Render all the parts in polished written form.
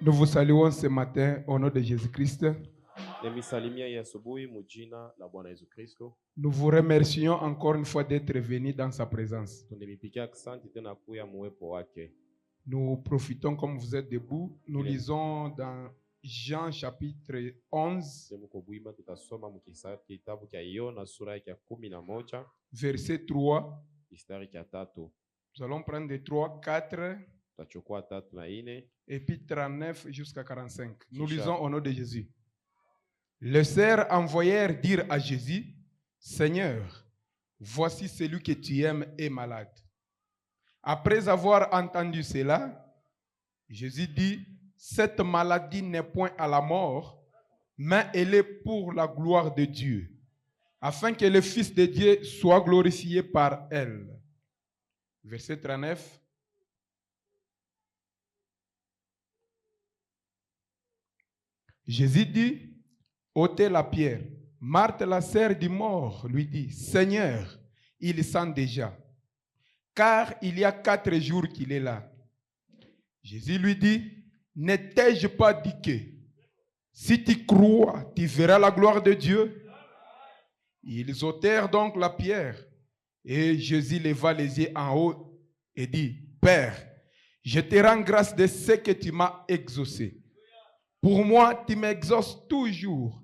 Nous vous saluons ce matin au nom de Jésus-Christ. Nimisalimia ya asubuhi mujina la Bwana Yesu Kristo. Nous vous remercions encore une fois d'être venus dans sa présence. Tunemipigia asante tena kuya muwepo wake. Nous profitons, comme vous êtes debout, nous lisons dans Jean chapitre 11, Temuko bwima tutasoma kitabu cha Yona sura ya 11 verset 3. mstari ya 3. Nous allons prendre de 3, 4 Tutachukua 3 na 4 et puis 39 jusqu'à 45. Nous Kisha. lisons au nom de Jésus. Les sœurs envoyèrent dire à Jésus, Seigneur, voici celui que tu aimes est malade. Après avoir entendu cela, Jésus dit, cette maladie n'est point à la mort, mais elle est pour la gloire de Dieu, afin que le Fils de Dieu soit glorifié par elle. Verset 39. Jésus dit, ôtez la pierre. Marthe, la sœur du mort, lui dit, Seigneur, il sent déjà, car il y a 4 jours qu'il est là. Jésus lui dit, ne t'ai-je pas dit que, si tu crois, tu verras la gloire de Dieu? Ils ôtèrent donc la pierre, et Jésus leva les yeux en haut et dit, Père, je te rends grâce de ce que tu m'as exaucé. Pour moi, tu m'exauces toujours.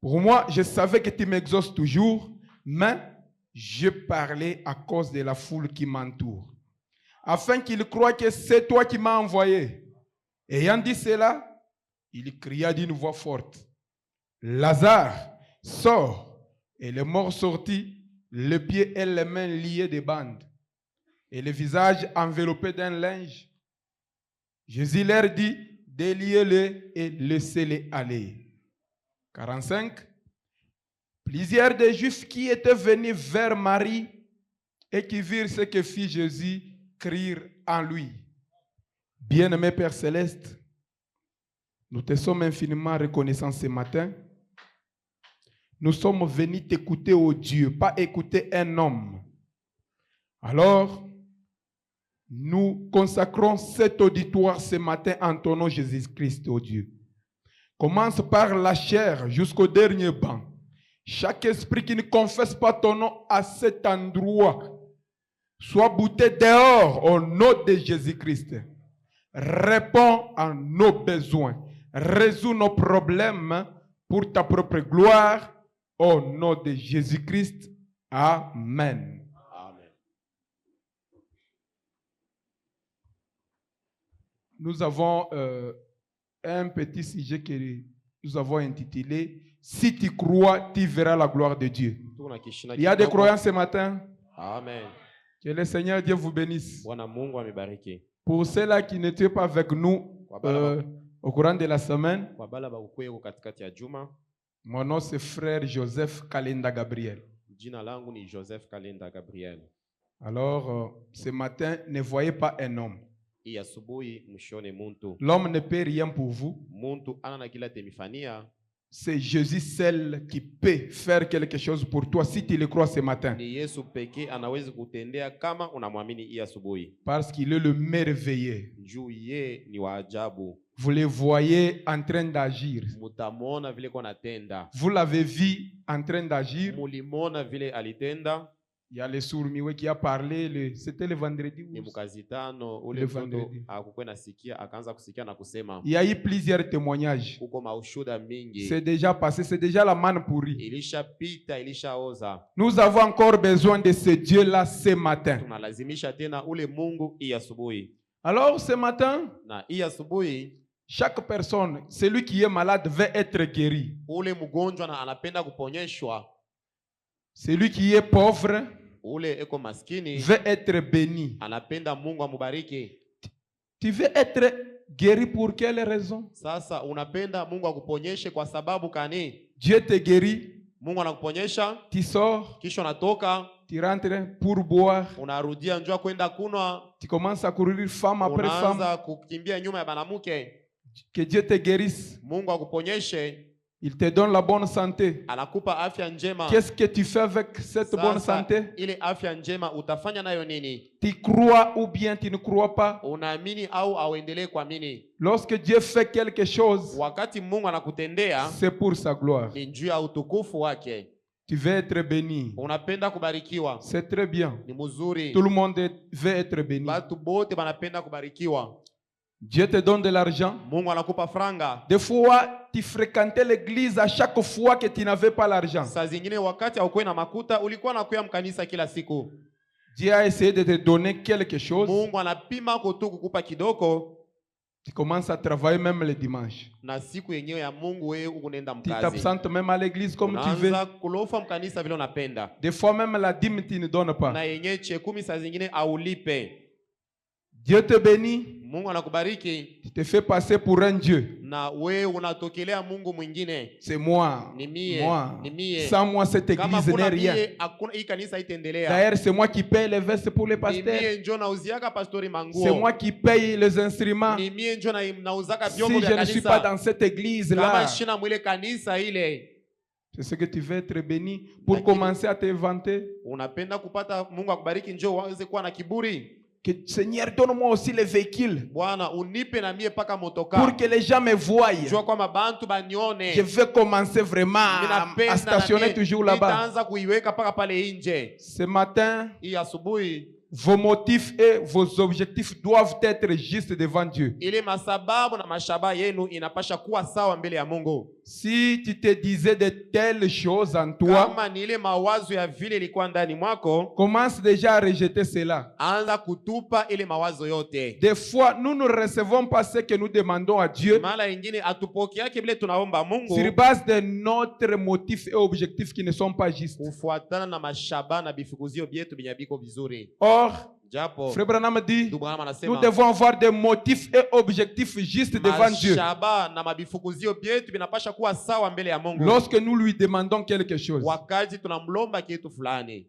Pour moi, je savais que tu m'exauces toujours, mais je parlais à cause de la foule qui m'entoure, afin qu'il croie que c'est toi qui m'as envoyé. Ayant dit cela, il cria d'une voix forte, Lazare, sors. Et le mort sortit, les pieds et les mains liés de bandes, et le visage enveloppé d'un linge. Jésus leur dit, déliez-les et laissez-les aller. 45. Plusieurs des Juifs qui étaient venus vers Marie et qui virent ce que fit Jésus crièrent en lui. Bien-aimé Père Céleste, nous te sommes infiniment reconnaissants ce matin. Nous sommes venus t'écouter, ô Dieu, pas écouter un homme. Alors, nous consacrons cet auditoire ce matin en ton nom Jésus-Christ, ô Dieu. Commence par la chair jusqu'au dernier banc. Chaque esprit qui ne confesse pas ton nom à cet endroit soit bouté dehors au nom de Jésus-Christ. Réponds à nos besoins. Résous nos problèmes pour ta propre gloire. Au nom de Jésus-Christ. Amen. Amen. Nous avons un petit sujet que nous avons intitulé « Si tu crois, tu verras la gloire de Dieu ». Il y a des croyants ce matin. Amen. Que le Seigneur Dieu vous bénisse. Bwana Mungu amebariki. Pour ceux-là qui n'étaient pas avec nous au courant de la semaine, Kwa bala bakukweko katikati ya juma, mon nom c'est frère Joseph Kalenda Gabriel. jina langu ni Joseph Kalenda Gabriel. Alors, ce matin, ne voyez pas un homme. Hii asubuhi mshone muntu. L'homme ne peut rien pour vous. Muntu ana na kila temifania. C'est Jésus seul qui peut faire quelque chose pour toi si tu le crois ce matin. Ni Yesu pekee anaweza kutendea kama unamwamini hii asubuhi. Parce qu'il est le merveilleux. Juu ye ni wa ajabu. Vous le voyez en train d'agir. Mutamona vile kwa natenda. Vous l'avez vu en train d'agir. Mulimona vile alitenda. Il y a le sourd-muet qui a parlé, c'était le vendredi. Ni mukazitano ule Le mtoto vendredi. akukwe nasikia akaanza kusikia na kusema. Il y a eu plusieurs témoignages. Kuko maushuda mingi. C'est déjà passé, c'est déjà la manne pourrie. Ilishapita, ilishaoza. Nous avons encore besoin de ce Dieu-là ce matin. Tunalazimisha tena ule Mungu hii asubuhi. Alors ce matin, Na hii asubuhi chaque personne, celui qui est malade veut être guéri. ule mgonjwa na anapenda kuponyeshwa. Celui qui est pauvre Ule eko maskini veut être béni. anapenda Mungu amubariki. Tu veux être guéri pour quelle raison? Sasa unapenda Mungu akuponyeshe kwa sababu kani? Dieu te guérit, Mungu anakuponyesha, tu sors, kisha unatoka, tu rentres pour boire, unarudia njoo kwenda kunwa, tu commences à courir femme après femme. unaanza kukimbia nyuma ya banamuke. Que Dieu te guérisse. Mungu akuponyeshe. Il te donne la bonne santé. anakupa afya njema. Qu'est-ce que tu fais avec cette bonne Sasa, santé? ile afya njema utafanya nayo nini? Tu crois ou bien tu ne crois pas? Unaamini au auendelee kuamini? Lorsque Dieu fait quelque chose, Wakati Mungu anakutendea c'est pour sa gloire. ni juu ya utukufu wake. Tu veux être béni. Unapenda kubarikiwa, C'est très bien. ni mzuri. Tout le monde veut être béni. Batu bote banapenda kubarikiwa. Dieu te donne de l'argent. Mungu anakupa franga. Des fois, tu fréquentais l'église à chaque fois que tu n'avais pas l'argent. Saa zingine wakati haukuwa na makuta, ulikuwa nakuya mkanisa kila siku. Dieu a essayé de te donner quelque chose. Mungu anapima kutu kukupa kidogo, Tu commences à travailler même le dimanche. na siku yenyewe ya Mungu wewe unaenda Tu mkazi. t'absentes même à l'église comme tu veux. Unaanza kulofa mkanisa vile unapenda. Des fois même la dîme, tu ne donnes pas. Na yenyewe chekumi saa zingine aulipe. Dieu te bénit. Mungu anakubariki Tu te fais passer pour un Dieu. na wewe unatokelea Mungu mwingine. C'est moi. Ni mie, Moi. ni mie. Sans moi, cette Kama église kuna n'est rien. mie, hakuna hii kanisa itaendelea. D'ailleurs, c'est moi qui paye les vestes pour les Ni pasteurs. mie njo nauziaka pastori manguo. C'est moi qui paye les instruments. Ni mie njo nauzaka Si vyombo vya je ne suis pas kanisa. dans cette Kama église-là, shina mwile kanisa ile, c'est ce que tu veux être béni pour Lakini- commencer à te vanter. unapenda kupata Mungu akubariki, njo uanze kuwa na kiburi. Que Seigneur, donne-moi aussi les véhicules Bwana unipe na mie paka motoka. pour que les gens me voient. Jua kwamba bantu banione. Je vais commencer vraiment à stationner toujours là-bas. Nitaanza kuiweka paka pale nje. Ce matin, Hii asubuhi vos motifs et vos objectifs doivent être justes devant Dieu. ile masababu na mashaba yenu inapasha kuwa sawa mbele ya Mungu. Si tu te disais de telles choses en toi, Kama ni ile mawazo ya vile ilikuwa ndani mwako, commence déjà à rejeter cela. anza kutupa ile mawazo yote. Des fois, nous ne recevons pas ce que nous demandons à Dieu Mara ingine atupokeake vile tunaomba Mungu sur base de notre motifs et objectifs qui ne sont pas justes. kufuatana na mashaba na bifukuzio byetu binyabiko vizuri. Or, Japo Frère Branham dit, ndugu Branham nous anasema devons avoir des motifs et objectifs justes devant Dieu. mashaba na mabifukuzio byetu binapasha kuwa sawa mbele ya Mungu Lorsque nous lui demandons quelque chose. wakati tunamlomba kitu fulani.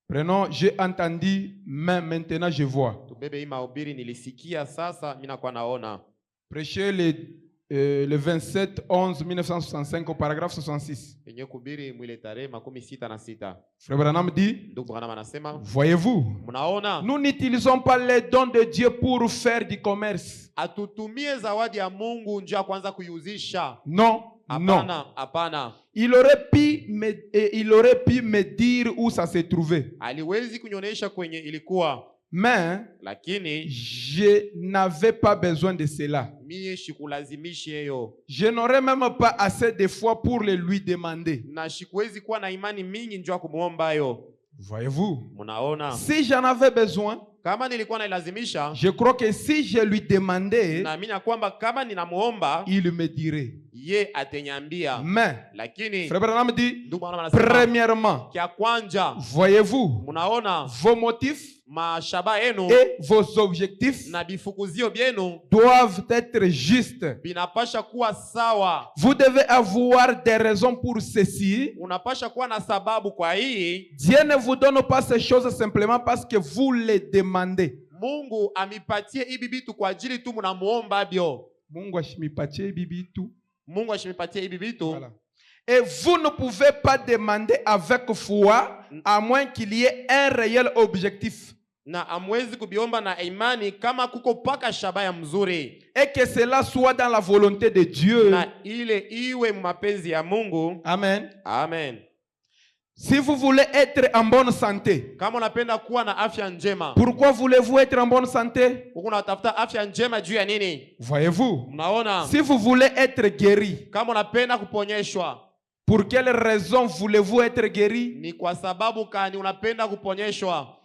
Prenons, j'ai entendu, mais maintenant je vois. Tubebe hii mahubiri nilisikia, sasa mimi nakuwa naona. Prêcher le 27/11/1965 au paragraphe 66. Yenye kubiri mwile tarehe 66. Frère Branham dit, Ndugu Branham anasema, voyez-vous, mnaona nous n'utilisons pas les dons de Dieu pour faire du commerce. atutumie zawadi ya Mungu njia ya kwanza kuiuzisha. Non, non. Hapana, hapana. Il aurait pu me dire où ça se trouvait. Aliwezi kunyonyesha kwenye ilikuwa, Mais lakini je n'avais pas besoin de cela. mie shikulazimishi hiyo, Je n'aurais même pas assez de foi pour le lui demander. na shikuwezi kuwa na imani mingi njia ya kumuomba hiyo. Voyez-vous, Mnaona, si j'en avais besoin, kama nilikuwa nailazimisha, je crois que si je lui demandais, naamini ya kwamba kama ninamuomba il me dirait. ye atenyambia. Mais, Lakini Frère Branham dit, ndugu Branham anasema, premièrement, kia kwanja, voyez-vous, mnaona vos motifs mashaba yenu et vos objectifs na bifukuzio byenu doivent être justes. binapasha kuwa sawa. Vous devez avoir des raisons pour ceci. Unapasha kuwa na sababu kwa hii. Dieu ne vous donne pas ces choses simplement parce que vous les demandez. Mungu amipatie hivi vitu kwa ajili tu mnamuomba byo. Mungu ashimipatie bibi tu. Mungu ashimipatie hivi vitu. Voilà. Et vous ne pouvez pas demander avec foi à moins qu'il y ait un réel objectif. Na amwezi kubiomba na imani kama kuko paka shabaya mzuri. Et que cela soit dans la volonté de Dieu. Na ile iwe mapenzi ya Mungu. Amen. Amen. Si vous voulez être en bonne santé, Kama unapenda kuwa na afya njema, pourquoi voulez-vous être en bonne santé? uko unatafuta afya njema juu ya nini? Voyez-vous, Mnaona? si vous voulez être guéri, Kama unapenda kuponyeshwa, pour quelle raison voulez-vous être guéri? ni kwa sababu kani unapenda kuponyeshwa?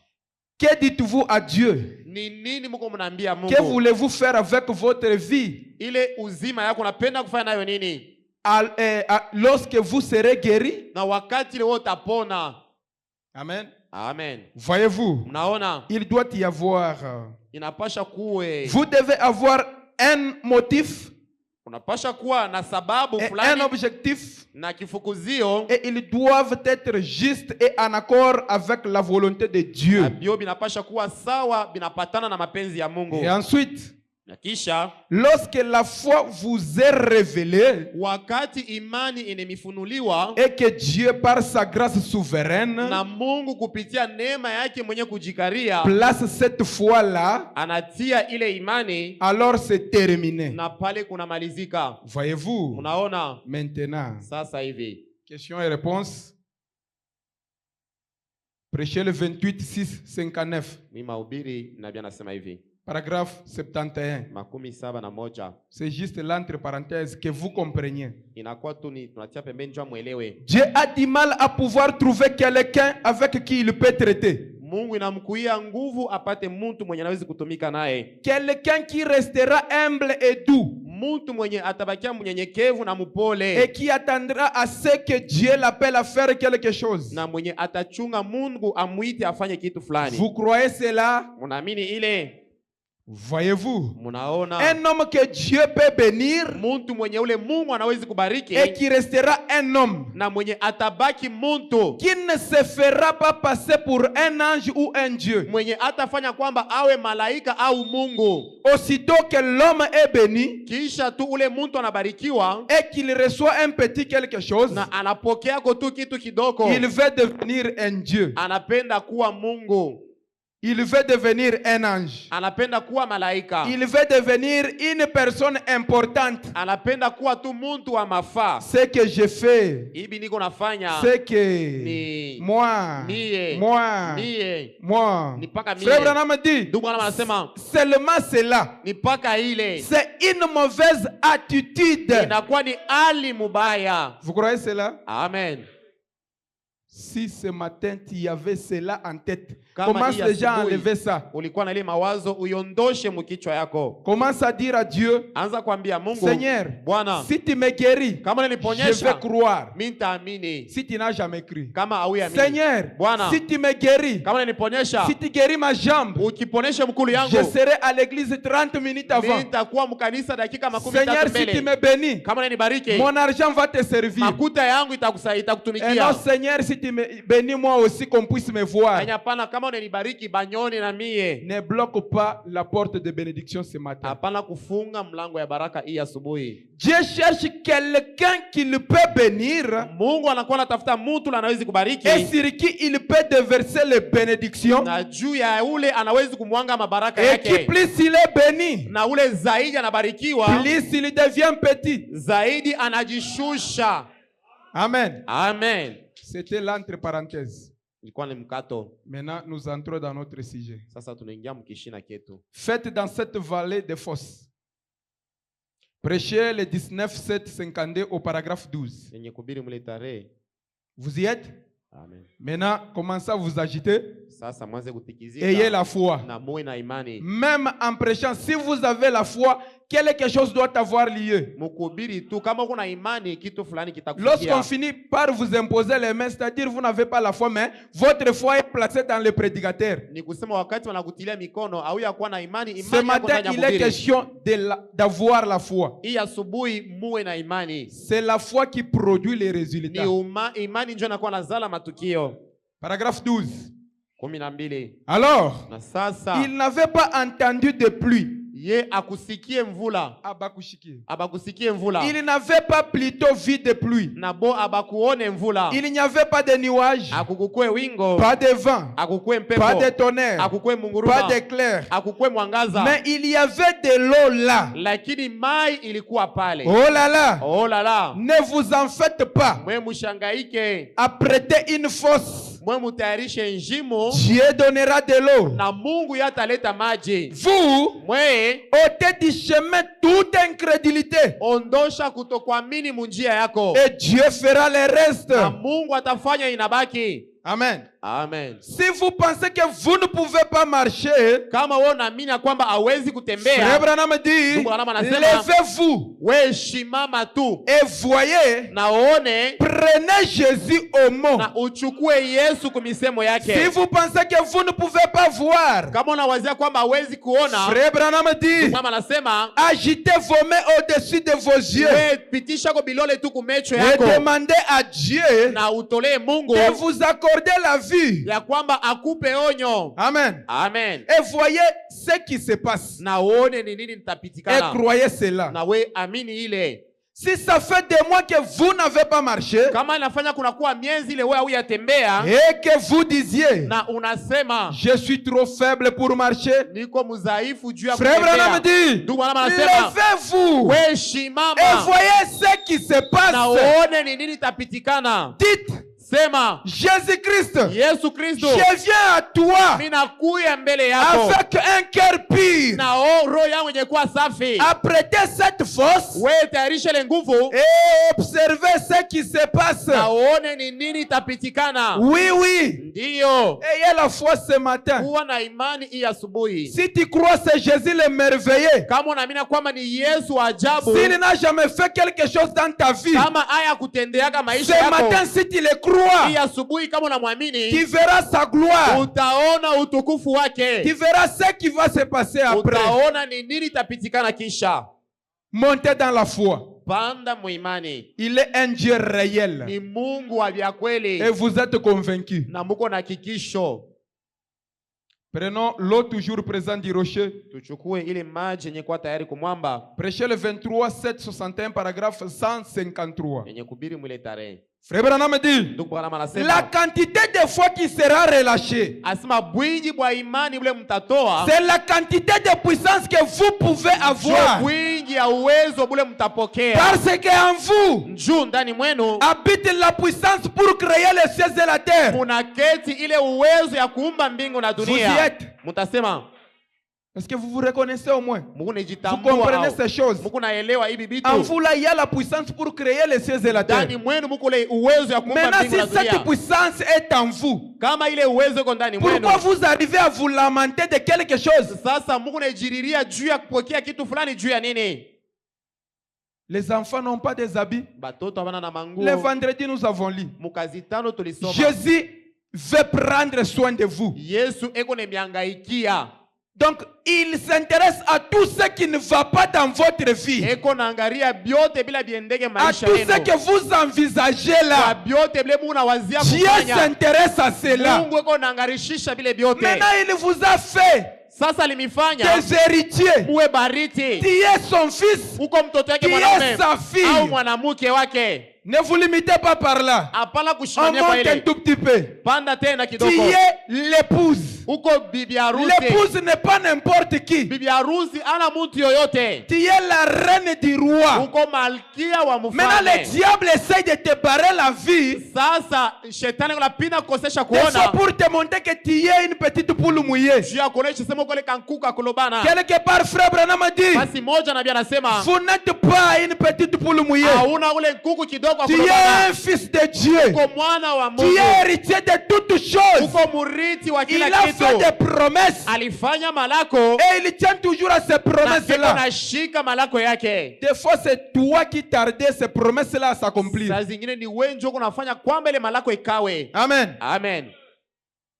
Que dites-vous à Dieu? Ni nini mko mnaambia Que Mungu? voulez-vous faire avec votre vie? Ile uzima yako unapenda kufanya nayo nini? Lorsque vous serez guéri? Na wakati ile wewe utapona. Amen. Amen. Voyez-vous, Mnaona? il doit y avoir. Inapasha kuwe. Vous devez avoir un motif, Unapasha kuwa na sababu et un fulani objectif, na kifukuzio. et ils doivent être justes et en accord avec la volonté de Na Dieu. bio binapasha kuwa sawa, binapatana na mapenzi ya Mungu. Et ensuite, Na kisha lorsque la foi vous est révélée wakati imani inemifunuliwa et que Dieu par sa grâce souveraine na Mungu kupitia neema yake mwenye kujikaria place cette foi-là, anatia ile imani, alors c'est terminé. na pale kunamalizika. Voyez-vous? Unaona Maintenant, sasa hivi question et réponse. Prêchez le 28, 6, 59. mimi mahubiri nabii anasema hivi Paragraphe 71. 71 C'est juste l'entre parenthèses que vous compreniez. inakuwa tu ni tunatia pembeni njoo muelewe. Dieu a du mal à pouvoir trouver quelqu'un avec qui il peut traiter. Mungu inamkuia nguvu apate mtu mwenye anaweza kutumika naye, Quelqu'un qui restera humble et doux mtu mwenye atabakia mnyenyekevu na et mpole, qui attendra à ce que Dieu l'appelle à faire quelque chose. na mwenye atachunga Mungu amuite afanye kitu fulani. Vous croyez cela? Munaamini ile? Voyez-vous? Munaona Un homme que Dieu peut bénir mtu mwenye ule Mungu anaweza kubariki et qui restera un homme na mwenye atabaki mtu qui ne se fera pas passer pour un ange ou un Dieu. mwenye atafanya kwamba awe malaika au Mungu. Aussitôt que l'homme est béni Kisha tu ule mtu anabarikiwa et qu'il reçoit un petit quelque chose, na anapokea tu kitu kidogo, il veut devenir un Dieu. anapenda kuwa Mungu, Il veut devenir un ange. anapenda kuwa malaika, Il veut devenir une personne importante. anapenda kuwa tu mtu wa mafaa. Ce que je fais, Hivi niko nafanya c'est que ni moi, mie ni paka mie. Frère Branham dit, Ndugu anasema seulement cela. ni paka ile, C'est une mauvaise attitude. inakuwa ni hali mubaya. Vous croyez cela? Amen. Si ce matin tu y avais cela en tête, Kama commence hii déjà à asubuhi enlever ça. ulikuwa na ile mawazo uiondoshe mkichwa yako. Commence à dire à Dieu, Anza kuambia Mungu, Seigneur, Bwana, si tu me guéris, kama je vais unaniponyesha croire. mimi nitaamini. Si tu n'as jamais cru, Kama hauamini, Seigneur, Bwana, si tu me guéris, kama unaniponyesha, si tu guéris ma jambe, ukiponesha mkulu yangu, je serai à l'église 30 minutes mimi avant. nitakuwa mkanisa dakika 30 Seigneur, si tu mbele. me bénis, Kama unanibariki, mon argent va te servir. makuta yangu Et non, itakutumikia. Seigneur, si tu me bénis moi aussi, qu'on puisse me voir. Hapana, kama unanibariki banyoni na mie. Ne bloque pas la porte de bénédiction ce matin. Hapana kufunga mlango ya baraka hii asubuhi. Dieu cherche quelqu'un qui le peut bénir Mungu anakuwa anatafuta mtu anaweza kubariki, et sur qui il peut déverser les bénédictions. na juu ya ule anaweza kumwanga mabaraka Et qui yake, plus il est béni, na ule zaidi anabarikiwa, plus il devient petit. zaidi anajishusha. Amen. Amen. C'était l'entre parenthèse. Ilikuwa ni mkato. Maintenant, nous entrons dans notre sujet. Sasa tunaingia mkishina ketu. Faites dans cette vallée des fosses. Prêchez le 19, 7, 52 au paragraphe 12. Yenye kubiri mule tarehe. Vous y êtes? Amen. Maintenant, commencez à vous agiter. Sasa mwanze kutikizika. Ayez la foi. Na muwe na imani. Même en prêchant, si vous avez la foi, quelque chose doit avoir lieu. Mukubiri tu kama kuna imani kitu fulani Lorsqu'on kitakufikia. finit par vous imposer les mains, c'est-à-dire vous n'avez pas la foi, mais votre foi est placée dans le prédicateur. Ni kusema wakati wanakutilia mikono au ya kuwa na imani, Ce imani yako matin, ndani ya il est mhubiri. question d'avoir la foi. Hii asubuhi muwe na imani. C'est la foi qui produit les Ni résultats. imani ndio inakuwa nazala matukio. Paragraphe 12. 12. Alors, Na sasa il n'avait pas entendu de pluie. ye akusikie mvula, Abakushiki. abakusikie mvula. Il n'avait pas plutôt vu de pluie. Na bo abakuone mvula. Il n'y avait pas de nuages, Akukukue wingo, pas de vent, akukue mpepo, pas de tonnerre, akukue pas munguruma, d'éclair. akukue mwangaza. Mais il y avait de l'eau là. Lakini mai ilikuwa pale. Oh là là. Oh la la. Ne vous en faites pas. Mwe mushangaike, Apprêtez une fosse. mwe mutayarishe njimo, Dieu donnera de l'eau. na Mungu yataleta maji. Vous Mwe ôtez du chemin toute incrédulité. ondosha kutokuamini munjia yako, Et Dieu fera le reste. na Mungu atafanya inabaki. Amen. Amen. Si vous pensez que vous ne pouvez pas marcher, Kama wewe unaamini ya kwamba hawezi Frère kutembea, Branham dit, Ndugu Branham anasema, levez-vous we shimama tu et voyez, na uone prenez Jésus au mot. na uchukue Yesu kumisemo Si yake. vous pensez que vous ne pouvez pas voir, Kama unawazia kwamba hawezi kuona, Frère Branham dit, mama anasema agitez vos mains au-dessus de vos yeux we pitisha ko bilole tu kumecho et yako demandez à Dieu na utolee Mungu de vous accorder la vue. ya kwamba akupe onyo. Amen. Amen. Et voyez ce qui se passe. na uone ni nini Et nitapitikana. croyez cela. Na we amini ile. Si ça fait des mois que vous n'avez pas marché, Kama inafanya kunakuwa miezi ile wewe huyatembea et que vous disiez, na unasema je suis trop faible pour marcher, niko mudhaifu juu ya Frère Branham kutembea. dit, Ndugu Branham anasema levez-vous we et shimama voyez ce qui se na passe. uone ni nini itapitikana. Dites, Sema Jésus-Christ, Yesu Kristo, je viens à toi mimi nakuya mbele yako avec un cœur pur. na roho yangu yenye kuwa safi. Apprêtez cette force Wewe tayarisha ile nguvu et observez ce qui se passe. na uone ni nini itapitikana. Oui, oui. Ndiyo, Ayez la foi ce matin. kuwa na imani hii asubuhi. Si tu crois c'est Jésus le merveilleux, Kama unaamini kwamba ni Yesu wa ajabu, s'il n'a jamais fait quelque chose dans ta vie, kama haya kutendeaga maisha ce yako matin, si tu le crois, hii asubuhi, kama unamwamini tu verras sa gloire. utaona utukufu Tu wake, verras ce qui va se passer après. utaona ni nini itapitikana. Kisha Montez dans la foi. panda muimani, Il est un Dieu réel. ni Mungu wa vya kweli Et vous êtes convaincus. na muko na hakikisho. Prenons l'eau toujours présente du rocher. Tuchukue ile maji yenye kuwa tayari kumwamba, Prêchez le 23, 761, paragraphe 153. yenye kubiri mwile tarehe. Frère Branham dit, Ndugu Branham la anasema quantité de foi qui sera relâchée, asema bwingi bwa imani ule mtatoa, c'est la quantité de puissance que vous pouvez ndio avoir. bwingi ya uwezo bule mtapokea. Parce qu'en vous Njuu ndani mwenu habite la puissance pour créer les cieux et la terre. muna keti ile uwezo ya kuumba mbingu na Vous y dunia. êtes. Mutasema Est-ce que vous vous reconnaissez au moins? Mungu Vous nejitambua comprenez au ces choses? Mungu naelewa hivi vitu. En vous là, il y a la puissance pour créer les cieux et la terre. Ndani mwenu muko ile uwezo ya kuumba Maintenant, mbingu si na dunia. cette puissance est en vous, Kama ile uwezo iko ndani mwenu, pourquoi vous arrivez à vous lamenter de quelque chose? sasa Mungu nejiriria juu ya kupokea kitu fulani juu ya nini? Les enfants n'ont pas des habits. Batoto habana na manguo. Le vendredi, nous avons lu. Mukazi tano tulisoma. Jésus veut prendre soin de vous. Yesu eko nemiangaikia. Donc, il s'intéresse à tout ce qui ne va pas dans votre vie. Eko naangalia byote bila biendeke À maisha tout yenu. ce que vous envisagez Kwa là. byote bile Mungu nawazia Dieu kufanya. s'intéresse à cela. Mungu eko naangarishisha bile byote. Maintenant, il vous a fait Sasa limifanya des héritiers. muwe bariti. Tu es son fils. Uko mtoto wake Tu es mwanaume sa au fille. mwanamke wake. Ne vous limitez pas par là. Hapana On kushimamia kwa monte un ile. tout petit peu. Panda tena Tu kidogo. es l'épouse. Uko bibi harusi. L'épouse n'est pas n'importe qui. Bibi harusi ana mtu yoyote. Tu es la reine du roi. Uko malkia wa Maintenant, le mfalme. diable essaye de te barrer la vie. Sasa shetani kunapina kukosesha C'est kuona. pour te montrer que tu es une petite poule mouillée. Juu ya kuonesha sema uko ile kankuka kulobana. Quelque part, frère Branham a dit, Basi moja nabii anasema vous n'êtes pas une petite poule mouillée. hauna ule nkuku kidogo wa Tu es kulobana. un fils de Dieu. Uko mwana wa Tu Mungu. es héritier de toutes choses. Uko muriti wa Il kila a kitu. fait des promesses Alifanya malako et il tient toujours à ces na kiko promesses-là. nashika malako yake. Des fois, c'est toi qui tardais ces promesses-là à s'accomplir. Saa zingine ni wewe ndio unafanya kwamba ile malako ikawe. Amen. Amen.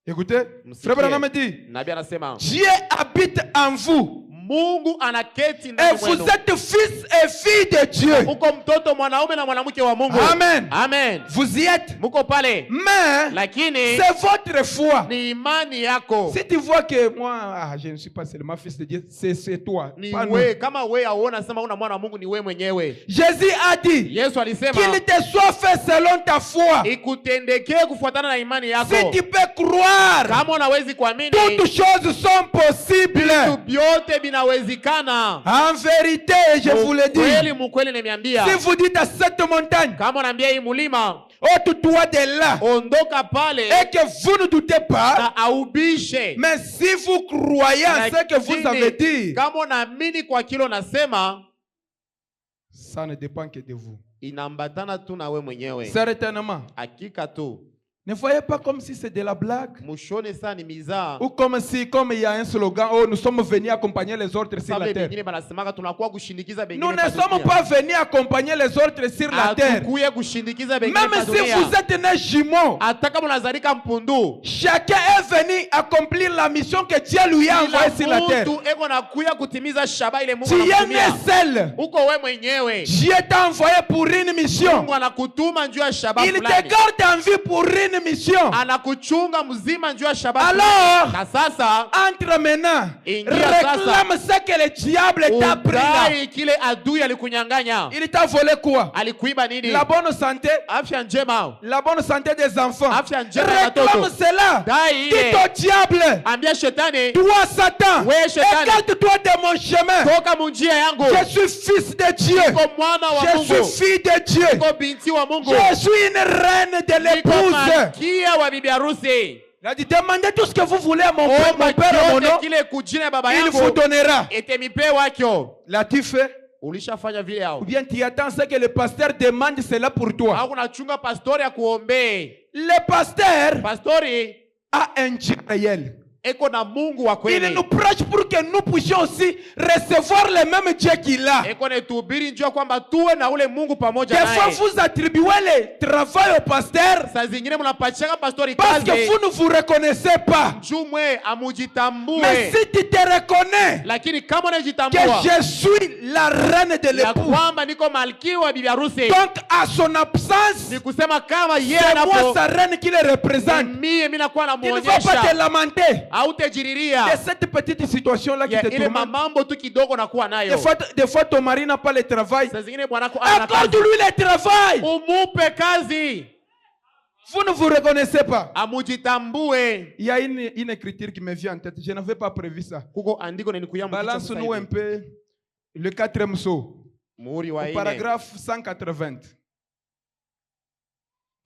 Écoutez, Msikie. frère Branham dit, Nabii anasema Dieu habite en vous. Mungu anaketi Et ndani vous mwenu. êtes fils et filles de Dieu. Uko mtoto mwanaume na mwanamke wa Mungu. Amen. Amen. Vous y êtes. Muko pale. Mais Lakini c'est votre foi. ni imani yako. Si tu vois que moi, je ne suis pas seulement fils de Dieu, c'est toi. Ni Pas nous. wewe, kama wewe auona sema una mwana wa Mungu ni wewe mwenyewe. Jésus a dit Yesu alisema qu'il te soit fait selon ta foi. ikutendekee kufuatana na imani yako. Si tu peux croire, Kama unawezi kuamini, toutes choses sont possibles. vitu vyote vinawezekana. En vérité, je vous le Kweli dis, mkweli nimeambia. si vous dites à cette montagne, Kama unaambia hii mulima ôte-toi de là, ondoka pale et que vous ne doutez pas, na aubishe. mais si vous croyez en ce que vous avez dit, Kama unaamini kwa kilo nasema, ça ne dépend que de vous. inaambatana tu na we mwenyewe. Certainement. Hakika tu. Ne voyez pas comme si c'est de la blague. Mushone sana ni mizaa. Ou comme si, comme il y a un slogan, oh, nous sommes venus accompagner les autres sur la Sababu terre. bengine banasemaka tunakuwa kushindikiza bengine. Nous ne sommes pas venus accompagner les autres sur la terre. Hatukuye kushindikiza bengine. Même si vous êtes nés jumeaux, hata kama unazalika mpundu, chacun est venu accomplir la mission que Dieu lui a envoyée sur la terre. mtu eko nakuya kutimiza shaba ile Mungu Tu es né anakutumia. seul. Uko we mwenyewe. Dieu t'a envoyé pour une mission. Mungu anakutuma njoo ya shaba Il te fulani. garde en vie pour une une mission. anakuchunga mzima njoo ya Shabbat. Alors, Na sasa entre maintenant, Ingia réclame ce que le diable t'a pris là. udai kile adui alikunyang'anya. Il t'a volé quoi? Alikuiba nini? La bonne santé, Afya njema. la bonne santé des enfants. Afya njema ya Réclame watoto. cela. Dai Dis ile. au diable, Ambia shetani, toi Satan, Ouais, Shetani. écarte-toi de mon chemin. toka munjia yangu. Je suis fils de Dieu. Niko mwana wa Je Mungu. suis fille de Dieu. Niko binti wa Mungu. Je suis une reine de Niko l'épouse. malkia wa bibi harusi. Il a dit, demandez tout ce que vous voulez à mon père, Omba mon père et mon nom. kiote kile kujina baba Il vous yangu. donnera. Itemipewa kyo. L'as-tu fait? Ulishafanya vile Ou hao. bien tu attends ce que le pasteur demande, c'est là pour toi. Au kunachunga pastori ya kuombe. Le pasteur Pastori a un Dieu réel. eko na Mungu wa Il kweli. nous prêche pour que nous puissions aussi recevoir le même Dieu qu'il a. Eko na tuhubiri njoo kwamba tuwe na ule Mungu pamoja Des fois, naye. vous attribuez le travail au pasteur Saa zingine mnapachaka pastori parce que kazi. vous ne vous reconnaissez pas. Njumwe Mais amujitambue. si tu te reconnais Lakini kama que unajitambua je suis la reine de ya l'époux, kwamba niko malkia wa bibi harusi, donc à son absence, ni kusema kama yeye c'est moi anapo sa reine qui le représente. mimi nakuwa Tu ne vas pas te namuonyesha lamenter hautejiriria de cette petite situation-là qui ya te ile tourmente. mamambo tu kidogo nakuwa nayo. Des fois, ton mari n'a pas le travail. Saa zingine bwanako ana kazi, Accorde-lui le travail. umupe kazi, Vous ne vous reconnaissez pas. amujitambue. Il y a une écriture qui me vient en tête. Je n'avais pas prévu ça. Kuko andiko nenikuya mkichwa sasa Balance-nous un hivi. peu le 4e saut, Muhuri wa au ine. paragraphe 180.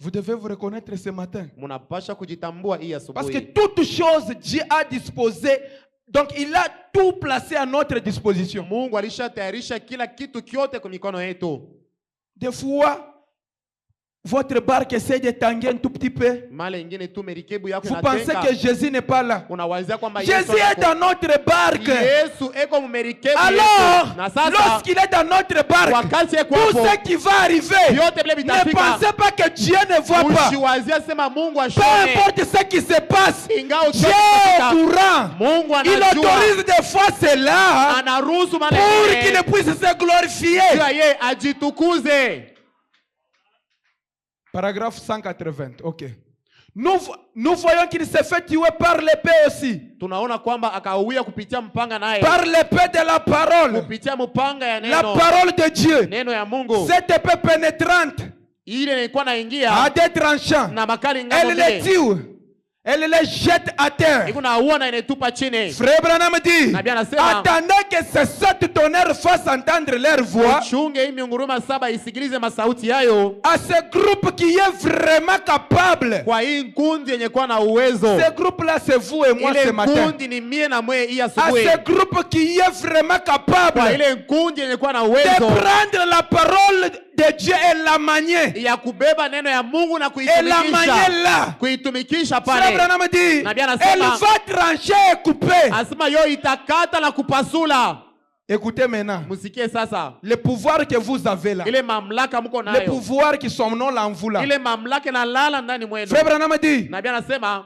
Vous devez vous reconnaître ce matin. Munapasha kujitambua hii Parce que asubuhi. toute chose, Dieu a disposé. Donc, il a tout placé à notre disposition. Mungu alishatayarisha kila kitu kyote kwa mikono yetu. Des fois, votre barque essaie de tanguer un tout petit peu. Mara ingine tu merikebu yako Vous pensez inatenga. que Jésus n'est pas là. Unawazia kwamba Yesu Jésus est hayuko. dans notre barque. Yesu eko mumerikebu Alors, yetu. Na sasa lorsqu'il est dans notre barque, wakati eko tout hapo ce qui va arriver, vyote vile ne vitafika. pensez pas que Dieu ne voit pas. Usiwazia sema Mungu Peu ashone. importe ce qui se passe, Ingawa Dieu est au courant. Mungu Il anajua. autorise des fois cela Anaruhusu pour qu'il maneno. puisse se glorifier. Yeye ajitukuze. Paragraphe 180. Ok. Nous voyons qu'il s'est fait tuer par l'épée aussi. Tunaona kwamba akauia kupitia mpanga naye. Par l'épée de la parole. Kupitia mpanga ya La neno. parole de Dieu. Neno ya Mungu. Cette épée pénétrante Ile ilikuwa naingia a des tranchants. na makali ngambo Elle les mbele. tue. Elle les jette à terre. Iko na uona inetupa chini. Frère Branham dit, Na bien anasema, attendez que ces sept tonnerres fassent entendre leur voix Uchunge hii miunguruma saba isikilize masauti yayo à ce groupe qui est vraiment capable. kwa hii nkundi yenye kuwa na uwezo. Ce groupe-là, c'est vous et moi ce Ile matin. nkundi ni mie na mwe hii À asubuhi. ce groupe qui est vraiment Kwa capable ile nkundi yenye kuwa na de uwezo prendre la parole de Dieu et la manier. ya kubeba neno ya Mungu na Et la manier kuitumikisha. là. Kuitumikisha Frère pale. Branham dit, Na bien anasema, elle va trancher et couper. Asema yo itakata na kupasula. Écoutez maintenant, Musikie sasa. le pouvoir que vous avez là, Ile mamlaka mko le nayo. pouvoir qui somnole en vous là. Ile mamlaka na lala ndani mwenu. Frère Branham dit, Na bien anasema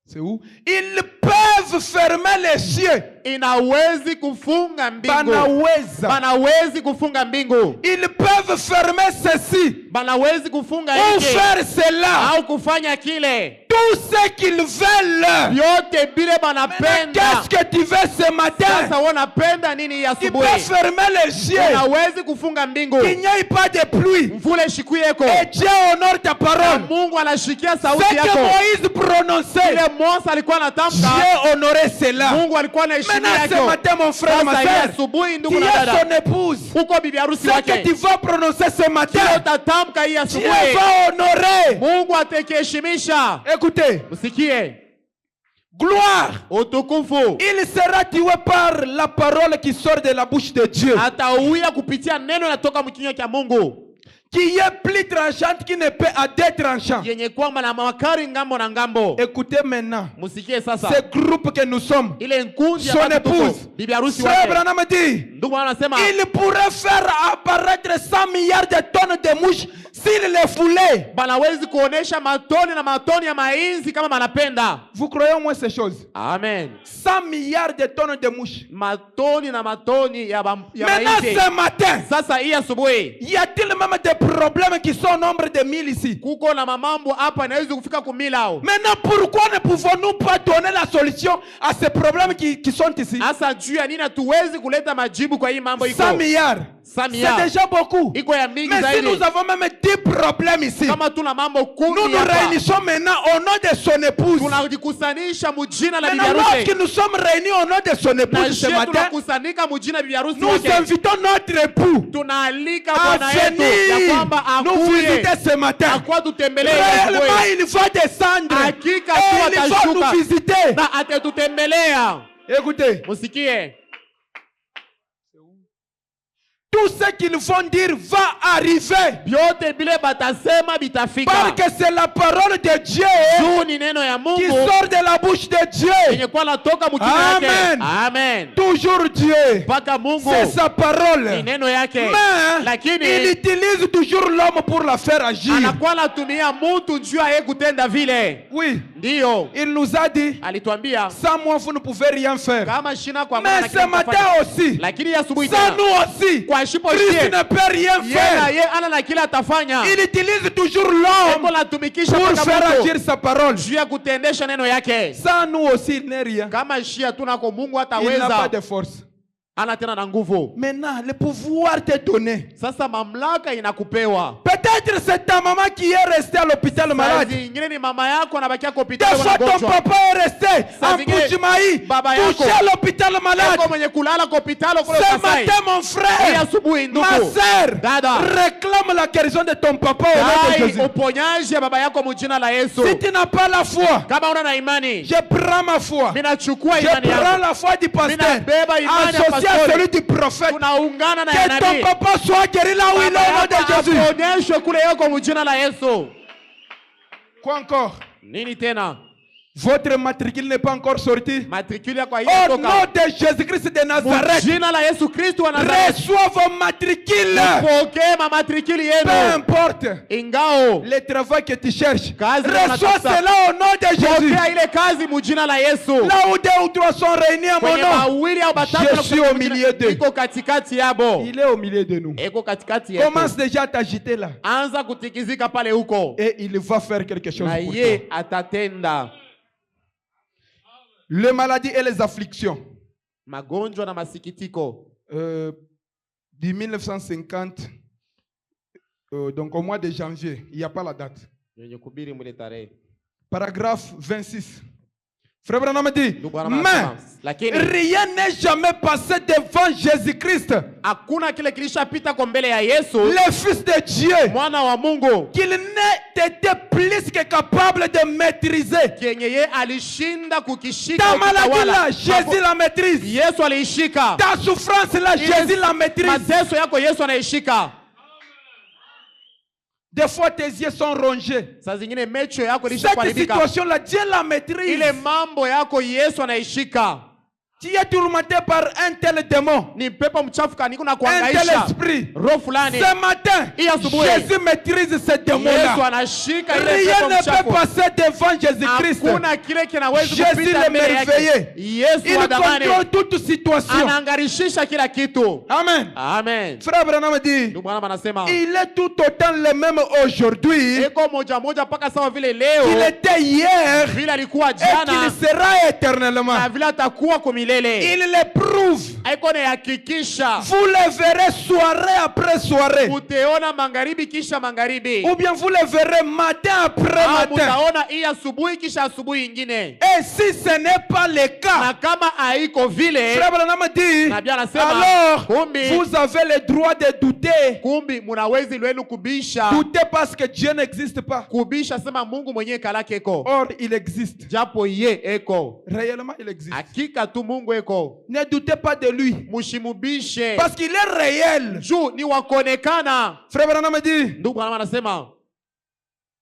c'est où? Ils peuvent fermer les cieux. inawezi kufunga mbingu. Banaweza. Banawezi kufunga mbingu. Ils peuvent fermer ceci Banawezi kufunga ou hiki faire cela. au kufanya kile. Tout ce qu'ils veulent. Vyote bile Maintenant, banapenda. qu'est-ce que tu veux ce matin? Sasa wanapenda nini hii Ils asubuhi? peuvent fermer les cieux. Unawezi kufunga mbingu. Qu'il n'y ait pas de pluie. Mvule shikuyeko. Et Dieu honore ta Na parole. Mungu anashikia Ce sauti que yako. Moïse prononçait, Ile Mose alikuwa anatamka. Dieu honorait cela. Mungu alikuwa anaheshimia Maintenant, ce yako. matin, mon frère, ma Sasa hii soeur, asubuhi tu ndugu na es dada. son épouse. Uko bibi harusi Ce que wake. tu vas prononcer ce Kile matin, utatamka hii Dieu asubuhi. va honorer. Mungu atakiheshimisha. Écoutez, Msikie. gloire. Utukufu. Il sera tué par la parole qui sort de la bouche de Dieu, Atauia kupitia neno natoka mkinywa cha Mungu. qui est plus tranchante qu'une épée à deux tranchants. Yenye kwamba na makari ngambo na ngambo. Écoutez maintenant, Msikie sasa. ce groupe que nous sommes, Ile nkundi ya son watu tuko. épouse, Bibi harusi Frère wake. Branham dit, Ndugu anasema il pourrait faire apparaître 100 milliards de tonnes de mouches s'il les voulait. banawezi kuonesha matoni na matoni ya mainzi kama manapenda. Vous croyez au moins ces choses? Amen. 100 milliards de tonnes de mouches. Matoni na matoni ya Maintenant, mainzi. ce matin, Sasa hii asubuhi y a-t-il même des problèmes qui sont au nombre de 1000 ici. Kuko na mamambo hapa inaweza kufika kumilao. Maintenant, pourquoi ne pouvons-nous pas donner la solution à ces problèmes qui sont ici? Asa juu ya nini hatuwezi kuleta majibu kwa hii mambo iko? 100 milliards. 100 C'est milliards. déjà beaucoup. Iko ya mingi Mais si zaidi. nous avons même 10 problèmes ici, Kama tuna mambo kumi nous nous hapa. réunissons maintenant au nom de son épouse. Tunajikusanisha mujina la bibi Maintenant, harusi. lorsque nous sommes réunis au nom de son Na épouse ce je matin, tunakusanyika mujina bibi harusi nous wake. invitons notre époux Tunaalika à bwana yetu ya venir kwamba nous visiter akuye. ce matin. Akwa tutembelee Réellement, asubuhi. il va descendre Hakika et tu il va atashuka. nous visiter. Na atatutembelea. Écoutez, Musikie. tout ce qu'ils vont dire va arriver. Vyote bile batasema bitafika. Parce que c'est la parole de Dieu Juu ni neno ya qui Mungu sort de la bouche de Dieu. yenye kwa natoka mkinywa yake. Amen. Amen. Toujours Dieu. Mpaka Mungu C'est sa ni parole. neno yake. Mais il Lakini utilise toujours l'homme pour la faire agir. anakuwa anatumia mtu juu ya yeye kutenda vile. Oui, Ndiyo. il nous a dit, Alituambia sans moi vous ne pouvez rien faire. kama shina kwa Mais ce matin aussi, lakini asubuhi sans tena nous aussi, kwa shipo Christ shie ne peut rien yeye na faire. yeye ana na kile atafanya. Il utilise toujours Eko l'homme natumikisha pour mpaka faire mtu agir sa parole. juu ya kutendesha neno yake. Sans nous aussi, il n'est rien. Kama shia tunako Mungu Il n'a pas hataweza. de force. Ana tena na nguvu. Maintenant, le pouvoir t'est donné. Sasa mamlaka inakupewa. Peut-être c'est ta maman qui est restée à l'hôpital malade. Saa zingine ni mama yako anabakia kwa Des hospitali fois, ton mgonjwa. papa est resté Saa en zingine, Puchimaï, baba yako touché à l'hôpital malade. Yako mwenye kulala kwa hospitali kule Ce Kasai. matin, mon Hii frère, asubuhi ma ndugu. sœur, Dada. réclame la guérison de ton papa au nom de Dai Jésus. uponyaji ya baba yako mjina la Yesu. Si tu n'as pas la foi, Kama una na imani, je prends ma foi. mimi nachukua Je imani prends yako. la foi du pasteur, Ninabeba imani ya associée à pastori. celui du prophète. Tunaungana na ya Que ton nabii. papa soit guéri là où il est au nom de Jésus. Aponyeshwe kule yako mjina la Yesu. Quoi encore? Nini tena? Votre matricule n'est pas encore sorti. Matricule yako Au haijatoka. nom de Jésus-Christ de Nazareth, Mjina la Yesu Kristo wa Nazareti. reçois vos matricules. Pokea matricule Peu yenu. importe Ingao le travail que tu cherches. Kazi Reçois unatafuta. cela au nom de Jésus. pokea ile kazi mjina la Yesu. Là où deux ou trois sont réunis à mon Kwenye nom, mawili au batatu je suis au milieu d'eux. iko katikati yabo. Il est au milieu de nous. Eko katikati yetu. Commence déjà à t'agiter là. Anza kutikizika pale huko. Et il va faire quelque chose Na pour toi. ye atatenda. Les maladies et les afflictions. Magonjwa na masikitiko. Du 1950, donc au mois de janvier, il n'y a pas la date. Yenye kubiri mwile tarehe. Paragraphe 26. Frère Branham dit, Ndugu Branham mais anasema, lakini rien n'est jamais passé devant Jésus-Christ, hakuna kile kilishapita kwa mbele ya Yesu, le Fils de Dieu, mwana wa Mungu, qu'il n'ait été plus que capable de maîtriser. kenye ye alishinda kukishika Ta maladie ukitawala. là, Jésus la maîtrise. Yesu aliishika. Ta souffrance là, Jésus la maîtrise. Mateso yako Yesu anaishika. Des fois, tes yeux sont rongés. Saa zingine mecho yako Cette ilishakuharibika. situation-là, Dieu la maîtrise. Ile mambo yako Yesu anaishika. Tu es tourmenté par un tel démon, Ni pepo mchafu kaniko na un tel kuangaisha. esprit. Roho fulani. Ce matin, Hii asubuhi, Jésus maîtrise ce Yesu démon-là. anashika ile Rien pepo ne peut mchafu. passer devant Jésus-Christ. Hakuna kile kinaweza Jésus kupita le mbele yake. merveilleux. Yesu wa Il damani contrôle toute situation. anaangarishisha kila kitu. Amen. Amen. Frère Branham dit, Ndugu Branham anasema il est tout autant le même aujourd'hui eko moja moja mpaka sawa vile qu'il leo était hier vile alikuwa et qu'il jana sera éternellement. na vile atakuwa kwa milele. Il le prouve. Eko na hakikisha Vous le verrez soirée après soirée. uteona magharibi kisha magharibi, Ou bien vous le verrez matin après au matin. mutaona hii asubuhi kisha asubuhi ingine. Et si ce n'est pas le Na cas, kama haiko vile, Frère Branham dit, Nabii anasema, alors kumbi vous avez le droit de douter. kumbi munawezi lwenu kubisha. Doutez parce que Dieu n'existe pas. Kubisha sema Mungu mwenyewe kalake eko. Or, il existe. Japo ye eko. Réellement, il existe. Hakika tu Mungu eko. Ne doutez pas de lui. Mushimubishe. Parce qu'il est réel. Juu ni wakonekana. Frère Branham dit, Ndugu Branham anasema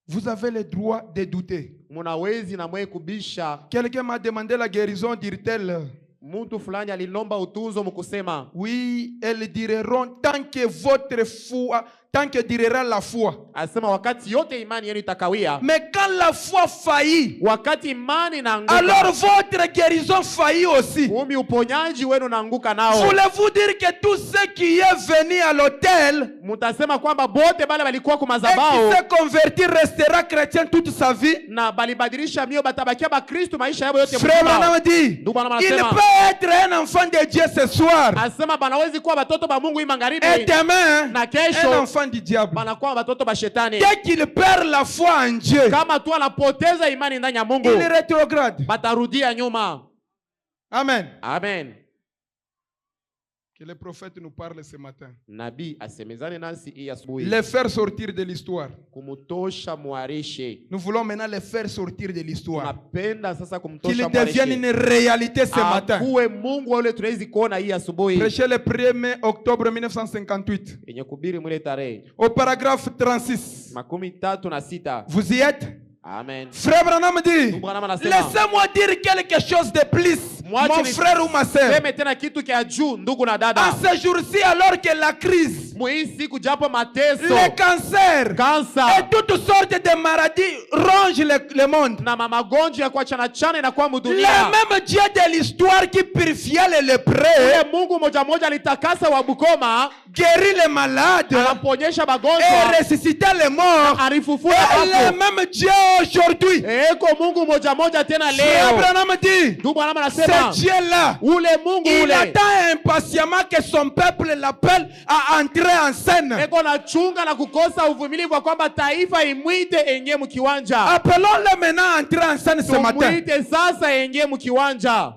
vous avez le droit de douter. munawezi na mwe kubisha. Quelqu'un m'a demandé la guérison, dit-elle. Muntu fulani alilomba utunzo mkusema Oui, elles diront tant que votre foi, tant que durera la foi. Asema wakati yote imani yenu itakawia. Mais quand la foi faillit, Wakati imani inaanguka, alors votre guérison faillit aussi. kumbi uponyaji wenu unaanguka nao. Voulez-vous dire que tous ceux qui est venu à l'autel Mutasema kwamba bote bale walikuwa kwa et qui madhabahu s'est converti restera chrétien toute sa vie? na balibadilisha mio batabakia ba Kristo maisha yao yote Frère mzima. Branham dit, Ndugu Branham il anasema, peut être un enfant de Dieu ce soir asema banawezi kuwa batoto ba Mungu hii magharibi et demain na un kesho enfant du diable. banakuwa batoto ba shetani. Dès qu'il perd la foi en Dieu, Kama tu anapoteza imani ndani ya Mungu, il rétrograde. batarudia nyuma. Amen. Amen. Que le prophète nous parle ce matin. Nabii asemezane nasi hii asubuhi, Les faire sortir de l'histoire. kumutosha mwarishe. Nous voulons maintenant les faire sortir de l'histoire. Tunapenda sasa Qu'il kumtosha devienne mwarishe. une réalité ce matin. Akuwe Mungu ule tunawezi kuona hii asubuhi. Prêché le 1er octobre 1958. Yenye kubiri mwile tarehe Au paragraphe 36. 36. Vous y êtes? Amen. Frère Branham dit, Ndugu Branham anasema, laissez-moi dire quelque chose de plus, mon frère ou ma soeur. seme tena kitu kia juu ndugu na dada. En ce jour-ci, alors que la crise, Muhii siku japo mateso, les cancers kansa et toutes sortes de maladies rongent le monde, na magonjwa ya kuachana chana inakuwa le mudunia. même Dieu de l'histoire qui purifiait les lépreux, Ule Mungu moja moja alitakasa wa Bukoma, guérit les malades anaponyesha et magonjwa, ressuscitait les morts, alifufua et le wafu. même Dieu aujourd'hui. Eko Mungu moja moja tena Frère leo. Branham dit, Ndugu Branham anasema, ce Dieu-là, ule Mungu il ule attend impatiemment que son peuple l'appelle à entrer en scène. eko na chunga na kukosa uvumilivu wa kwamba taifa imwite enye mkiwanja. Appelons-le maintenant à entrer en scène ce matin. Tumwite sasa enye mkiwanja.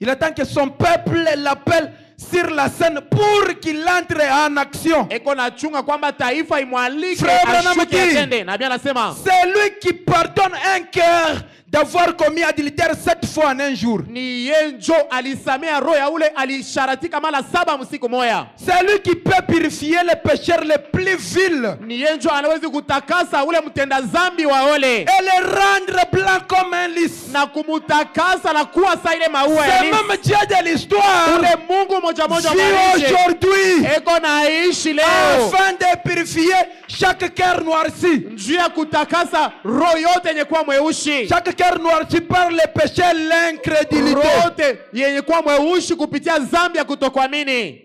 Il attend que son peuple l'appelle sur la scène pour qu'il entre en action. Eko na chunga kwamba taifa imwalike Frère Branham ashuke dit, atende. Nabii anasema, c'est lui qui pardonne un cœur d'avoir commis adultère 7 fois en un jour. ni yenjo alisamea roho ya ule alisharatika mara 7 msiku moya. C'est lui qui peut purifier les pécheurs les plus vils Ni yenjo anawezi kutakasa ule mtenda zambi wa ole et les rendre blancs comme un lys. na kumutakasa na kuwa sa ile maua ya C'est lisi. même Dieu de l'histoire Ule Mungu moja moja vit mwanishe aujourd'hui eko naishi leo afin de purifier chaque cœur noirci. njuu ya kutakasa roho yote yenye kuwa mweushi, Chaque cœur noirci par le péché, l'incrédulité. roho yote yenye kuwa mweushi kupitia zambi ya kutokuamini.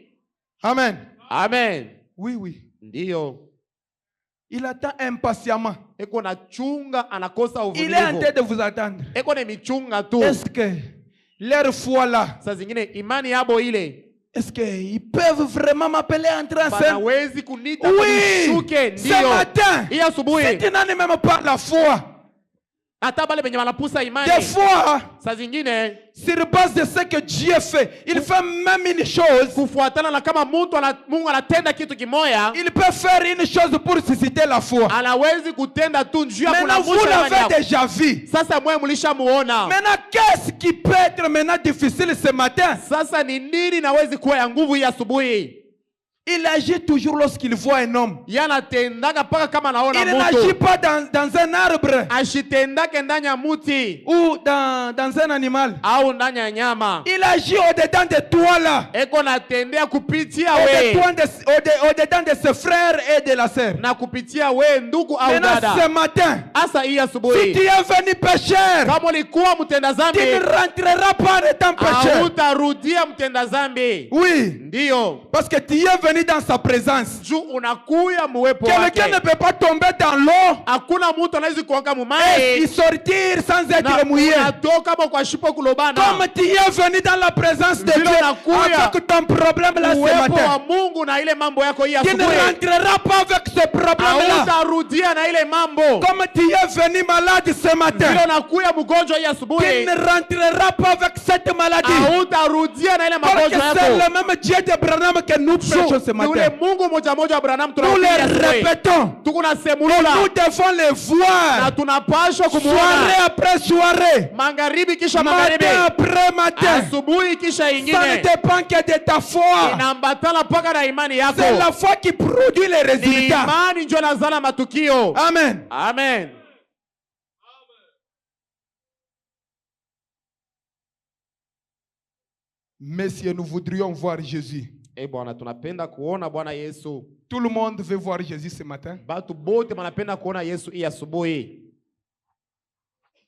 Amen. Amen. Oui, oui. Ndiyo, Il attend impatiemment. eko na chunga anakosa Il est en uvumilivu, train de vous attendre. eko ni michunga tu. Est-ce que leur foi là, Saa zingine imani yabo ile est-ce qu'ils peuvent vraiment m'appeler à entrer en scène? banawezi kunita Oui. kunishuke. Ce Ndiyo, matin, hii si asubuhi tu n'as même pas la foi, hata bale benye wanapusa des imani, fois, saa zingine sur base de ce que Dieu fait, il fait même une chose. kufuatana na kama Mungu anatenda kitu kimoya, Il peut faire une chose pour susciter la foi. anawezi kutenda tu njuu ya Maintenant, vous kulamusha imani l'avez yako. déjà vu. Sasa mwe mulishamuona. Maintenant, qu'est-ce qui peut être maintenant difficile ce matin? Sasa ni nini nawezi kuwa ya nguvu hii asubuhi? Il agit toujours lorsqu'il voit un homme. Yanatendaga paka kama naona Il n'agit mtu. pas dans un arbre Ashitendake ndani ya muti ou dans un animal. au ndani ya nyama. Il agit au-dedans de toi là. Eko natendea kupitia we Au-dedans de ses frères et de la sœur. na kupitia we ndugu au Maintenant, ce dada. matin, Asa hii si tu asubuhi, es venu pécheur, kama ulikuwa mtenda tu zambi, ne rentreras pas en étant pécheur. hautarudia mtenda zambi. Oui, Ndiyo, parce que tu es venu dans sa présence. juu unakuya muwepo Quelqu'un ne wake. peut pas tomber dans l'eau Hakuna mtu anawezi kuoga et mumai sortir sans na être mouillé. unatoka mo kwa shipo kulobana. Comme tu es venu dans la présence de Vile Dieu unakuya avec ton problème là ce uwepo wa matin, Mungu na ile mambo yako hii tu ne asubuhi, rentreras pas avec ce problème là. hautarudia na ile mambo. Comme tu es venu malade ce matin, Vile unakuya mgonjwa hii tu asubuhi, ne rentreras pas avec cette maladie. hautarudia na ile Parce que magonjwa c'est yako. le même Dieu d'Abraham que nous prêchons ce Ni ule matin. Mungu moja moja Abraham Nous tunakuja les asubuhi. répétons. Tuko na Nous semulula devons les na voir. tunapashwa Soirée kumuona après soirée. magharibi kisha Matin magharibi, après matin. asubuhi kisha Ça ne ingine. dépend que de ta foi. Inaambatana mpaka na imani yako. C'est la foi qui produit les Ni résultats. imani ndio inazala matukio. Amen. Amen. Messieurs, nous voudrions voir Jésus. Bwana, tunapenda kuona Bwana Yesu. Tout le monde veut voir Jésus ce matin. Batu bote wanapenda kuona Yesu hii asubuhi.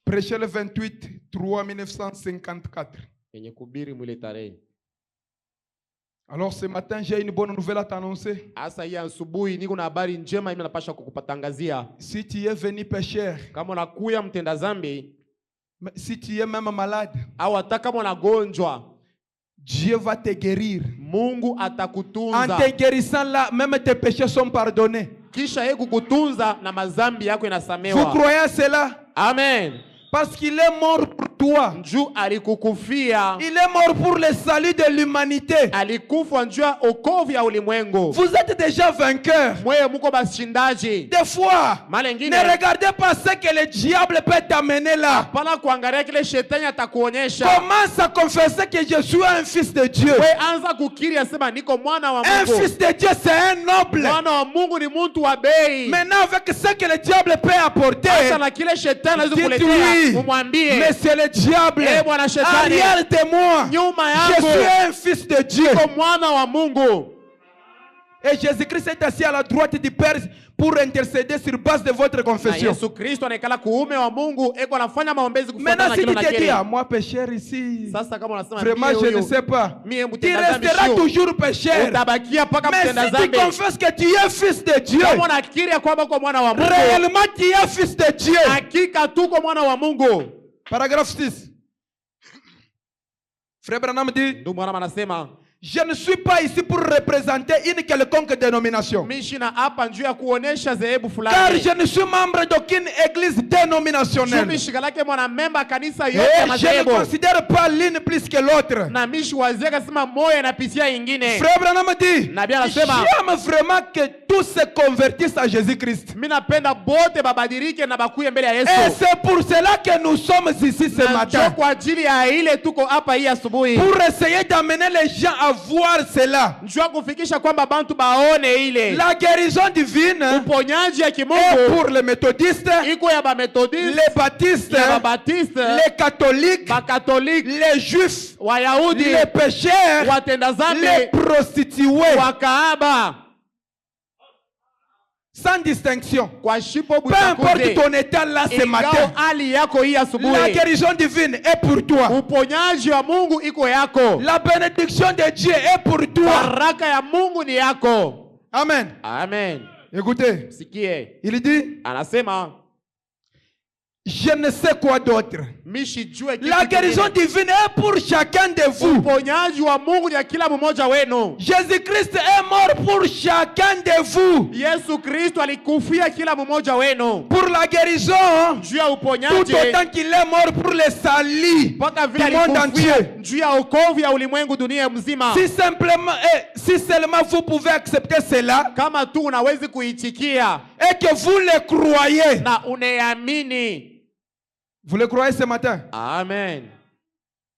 Prêcher le 28/3/1954. Yenye kubiri mwile tarehe. Alors ce matin, j'ai une bonne nouvelle à t'annoncer. Asa hii asubuhi niko na habari njema mimi napasha kukupatangazia. Si tu es venu pécheur, Kama unakuya mtenda zambi, si tu es même malade, au hata kama unagonjwa, Dieu va te guérir. Mungu En atakutunza. te guérissant là, même tes péchés sont pardonnés. Kisha yeye kukutunza na mazambi yako Vous inasamewa. croyez à cela? Amen. Parce qu'il est mort pour toi. Njuu alikukufia. Il est mort pour le salut de l'humanité. Alikufa njuu ya okovu ya ulimwengu. Vous êtes déjà vainqueur. Mweye muko bashindaji. Des fois, Mara nyingine, ne regardez pas ce que le diable peut t'amener là. hapana kuangalia kile shetani atakuonyesha. Commence à confesser que je suis un fils de Dieu. Wewe anza kukiri asema niko mwana wa Un Mungu. fils de Dieu, c'est un noble. Mwana wa Mungu ni mtu wa bei. Maintenant, avec ce que le diable peut apporter, Acha na kile shetani anaweza dites kuletea, oui, umwambie, mais c'est le diable. Bwana shetani, Arrière de moi, nyuma je yangu suis un fils de Dieu. niko mwana wa Mungu. Et Jésus-Christ est assis à la droite du Père pour intercéder sur base de votre Na confession. Yesu Kristo anaikala kuume wa Mungu, eko anafanya maombezi kufuatana Maintenant, na si kile tu na te dis, kile. ah, moi pécheur ici, Sasa kama unasema vraiment mie je ne huyo, sais pas, mie tu mtenda dhambi resteras sio, toujours pécheur. utabakia paka Mais mtenda si tu dhambi. confesses que tu es fils de Dieu, Kama unakiri ya kwamba uko mwana wa Mungu, réellement tu es fils de Dieu. hakika tuko mwana wa Mungu. Paragraphe 6. Frère Branham dit, Ndio mwana anasema, je ne suis pas ici pour représenter une quelconque dénomination. mishina hapa njuu ya kuonesha dhehebu Car fulani. je ne suis membre d'aucune église dénominationnelle. Mishi kalake mwana memba kanisa yote Et ya je ne madhehebu. considère pas l'une plus que l'autre. Na mishi wazee kasema moyo inapitia ingine. Frère Branham dit, Nabii anasema, j'aime vraiment que tous se convertissent à Jésus-Christ. mimi napenda bote babadilike na bakuye mbele ya Et Yesu. c'est pour cela que nous sommes ici ce Na njoo matin. kwa ajili ya ile tuko hapa hii asubuhi. Pour essayer d'amener les gens à voir cela. Njoo kufikisha kwamba bantu baone ile. La guérison divine Uponyaji ya est kimungu pour les méthodistes, iko ya bamethodiste, les baptistes, ya babatiste, les catholiques, bakatoliki, les juifs, Wayahudi, les pécheurs, watenda les dhambi, prostituées, wakaaba, sans distinction. kwa shipo Peu importe butakuze. ton état là ce matin, Ingao hali yako hii la asubuhi, guérison divine est pour toi. uponyaji wa Mungu iko yako. La bénédiction de Dieu est pour toi. Baraka ya Mungu ni yako. Amen. Amen. Écoutez, Sikie. il dit, Anasema je ne sais quoi d'autre. mishi jue kitu La guérison kingine. divine est pour chacun de vous. Uponyaji wa Mungu ni ya kila mmoja wenu. Jésus-Christ est mort pour chacun de vous. Yesu Kristo alikufia kila mmoja wenu. Pour la guérison, Juu ya tout uponyaji autant qu'il est mort pour le salut mpaka vile du monde alikufia entier. juu ya wokovu ya ulimwengu dunia mzima. Si seulement vous pouvez accepter cela Kama tu unawezi kuitikia et que vous le croyez. na uneamini. Vous le croyez ce matin? Amen.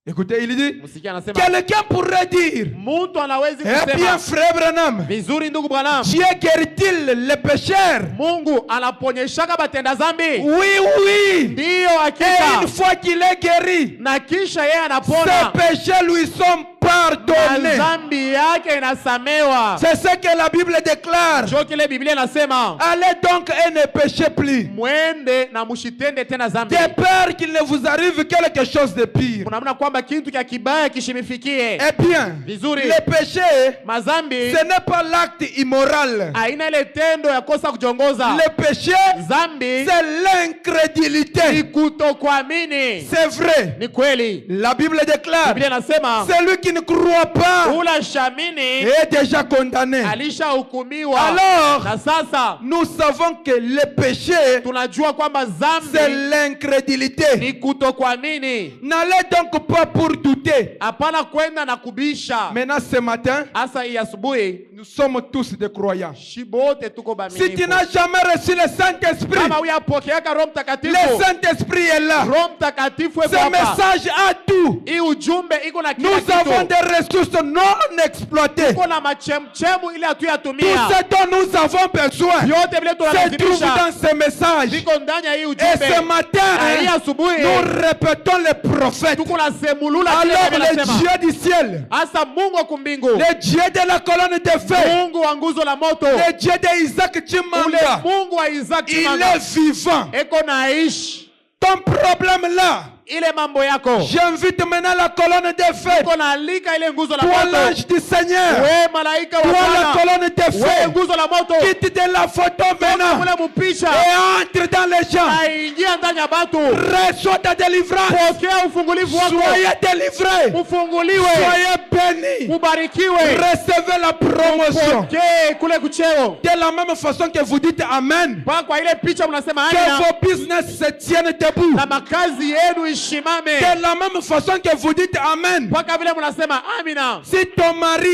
Écoutez, il dit, Msikia anasema quelqu'un pourrait dire, mtu anawezi eh bien kusema frère Branham, vizuri, ndugu Branham, Dieu guérit-il les pécheurs? Mungu anaponyeshaka batenda zambi. Oui, oui. Ndiyo, Et hakika. une fois qu'il est guéri, Na kisha yeye ses anapona, péchés lui sont na pardonnés. zambi yake inasamewa. C'est ce que la Bible déclare. Ndio kile Biblia inasema, Allez donc et ne péchez plus, mwende na mushitende tena zambi. de peur qu'il ne vous arrive quelque chose de pire. Unaona kwamba kitu kya kibaya kishimifikie. Eh bien, Vizuri. le péché, Mazambi ce n'est pas l'acte immoral. aina ile tendo ya kosa kujongoza. Le péché, Zambi c'est ni l'incrédulité. kutokuamini. C'est vrai. Ni kweli. La Bible déclare, Biblia inasema celui qui ne croit pas ula shamini est déjà condamné. alishahukumiwa. Alors, Na sasa nous savons que le péché, tunajua kwamba c'est zambi l'incrédulité. ni kutokuamini. N'allez donc pas pour douter. Hapana kwenda na kubisha. Maintenant, ce matin, Asa hii asubuhi nous sommes tous des croyants. shibote tuko Si tu baaminifu. n'as jamais reçu le Saint-Esprit, Kama uyapokeaka Roho le Mtakatifu, Saint-Esprit est là. Roho Mtakatifu Ce yuko hapa. message a tout. Hii ujumbe iko na kila Nous avons kitu. des ressources non exploitées. Tuko na machemchemu ile Tout hatuyatumia. ce dont nous avons besoin Vyote vile se trouve tunalazimisha dans ce message. viko ndani ya hii Et ujumbe. ce matin, Na hii asubuhi nous répétons les prophètes. tuko na semulula kile Alors vile le nasema. Dieu du ciel, Asa Mungu wa kumbingu, le Dieu de la colonne de feu, Mungu wa nguzo la moto, le Dieu de Isaac ule Chimanga, Mungu wa Isaac il Chimanga est vivant. eko naishi. Ton problème là, Ile mambo yako j'invite maintenant la colonne de feu. uko naalika ile nguzo la Toi moto. l'ange du Seigneur, We malaika wa toi la Bwana, colonne de we feu, nguzo la moto, quitte de la photo maintenant mule mupisha et entre dans les gens. aingia ndani ya batu. Reçois ta délivrance. Pokea ufungulivu wako, Soyez délivrés. ufunguliwe, Soyez bénis. ubarikiwe, Recevez la promotion. pokee kule kucheo. De la même façon que vous dites Amen, Mpaka kwa ile picha mnasema que amina, vos business se tiennent debout. na makazi yenu ishimame. De la même façon que vous dites Amen, Mpaka vile mnasema amina. si ton mari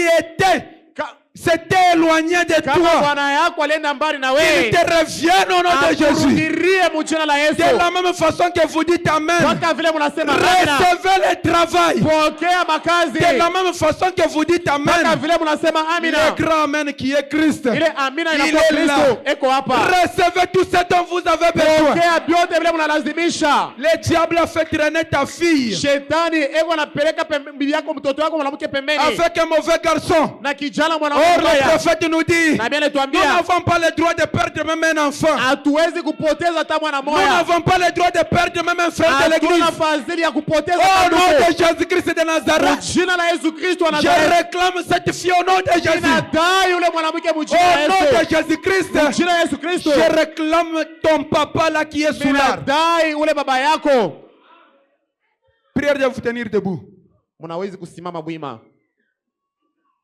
s'était éloigné de Kama toi, bwana yako alienda mbali na qu'il wewe, te revienne au nom de Jésus. akurudirie mu jina la Yesu. De la même façon que vous dites Amen, Mpaka vile mnasema amina, recevez le travail. pokea makazi. De la même façon que vous dites Mpaka Amen, vile mnasema amina, le grand Amen qui est Christ. ile amina Il inakuwa est là. Kristo eko hapa. Recevez tout ce dont vous avez besoin. Pokea vyote vile mnalazimisha. Le diable a fait traîner ta fille Shetani eko anapeleka bibi yako, mtoto wako mwanamke pembeni avec un mauvais garçon. na kijana Or mwanamke le mbaya. prophète nous dit, Na bien nous alituambia n'avons pas le droit de perdre même un enfant. hatuwezi kupoteza hata mwana Nous moya. n'avons pas le droit de perdre même un frère de Hatuna l'église. fadhili ya kupoteza Au hata nom ndugu. de Jésus-Christ de Kwa Nazareth, jina la Yesu Kristo wa je Nazareti, réclame cette fille au nom de Jésus. inadai yule mwanamke Au mjina la nom de Yesu. Jésus-Christ, Jina la Yesu Kristo. je réclame ton papa là qui est sous l'arbre. Inadai yule baba yako. Prière de vous tenir debout. Mnawezi kusimama bwima.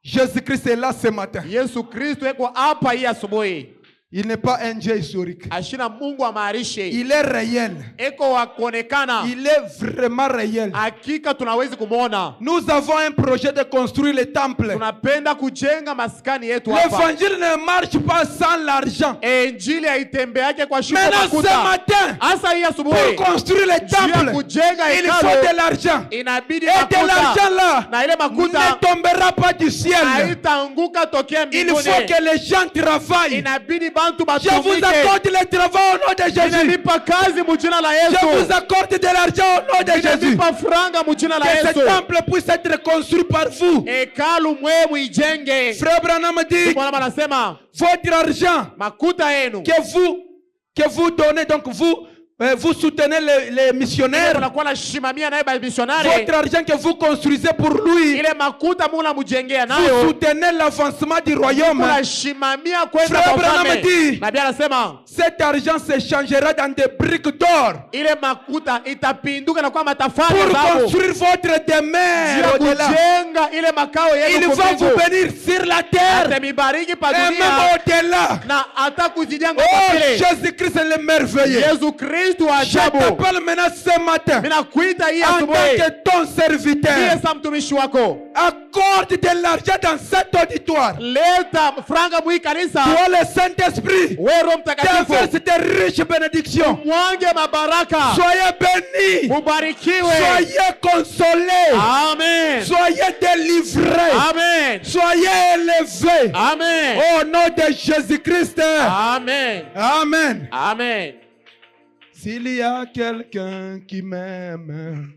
Jésus-Christ est là ce matin. Yesu Kristo eko hapa hii asubuhi. Il n'est pas un Dieu historique. Ashina Mungu amarishe. Il est réel. Eko wa kuonekana. Il est vraiment réel. Hakika tunawezi kumwona. Nous avons un projet de construire le temple. Tunapenda kujenga maskani yetu hapa. L'évangile ne marche pas sans l'argent. Injili haitembeake kwa shingo Maintenant ce makuta. matin, Asa hii asubuhi pour construire le juu ya temple, kujenga il faut hekalu de l'argent. inabidi Et de l'argent makuta, là na ile ne makuta tombera pas du ciel. haitaanguka tokea Il mbinguni. faut que les gens travaillent. Inabidi bantu Je vous batumike. accorde le travail au nom de Jésus. Inanipa kazi mujina la Je vous Yesu. accorde de l'argent au nom de Jésus. Inanipa franga mujina la Que ce Yesu. temple puisse être construit par vous. Hekalu mwe muijenge. Frère Branham dit, Bwana anasema votre argent makuta yenu que vous donnez, donc vous soutenez les missionnaires. unakuwa nashimamia naye ba missionnaire. Votre argent que vous construisez pour lui, Ile makuta muna mujengea vous nayo. soutenez l'avancement du royaume. Unashimamia kwenda Frère kwa Branham ufalme. dit, Nabii anasema cet argent se changera dans des briques d'or ile makuta itapinduka na kwa matafari pour ya dhahabu. construire votre demeure au-delà. Kujenga ile makao Il yenu va vous bénir sur la terre atemibariki pa et même dunia au-delà. na hata kuzidianga Oh, kwa pile. Jésus-Christ est le merveilleux. Yesu Kristo wa Je ajabu. t'appelle maintenant ce matin Mina kuita hii en tant asubuhi. que ton serviteur. Ndiye sa mtumishi wako. Accorde de l'argent dans cet auditoire. Leta franga mwi kanisa. Toi, le Saint-Esprit, Wewe Roho Mtakatifu. t'inverse tes riches bénédictions. Mwange mabaraka. Soyez bénis. Mubarikiwe. Soyez consolés. Amen. Soyez délivrés. Amen. Soyez élevés. Amen. Au nom de Jésus-Christ. Amen. Amen. Amen. S'il y a quelqu'un qui m'aime,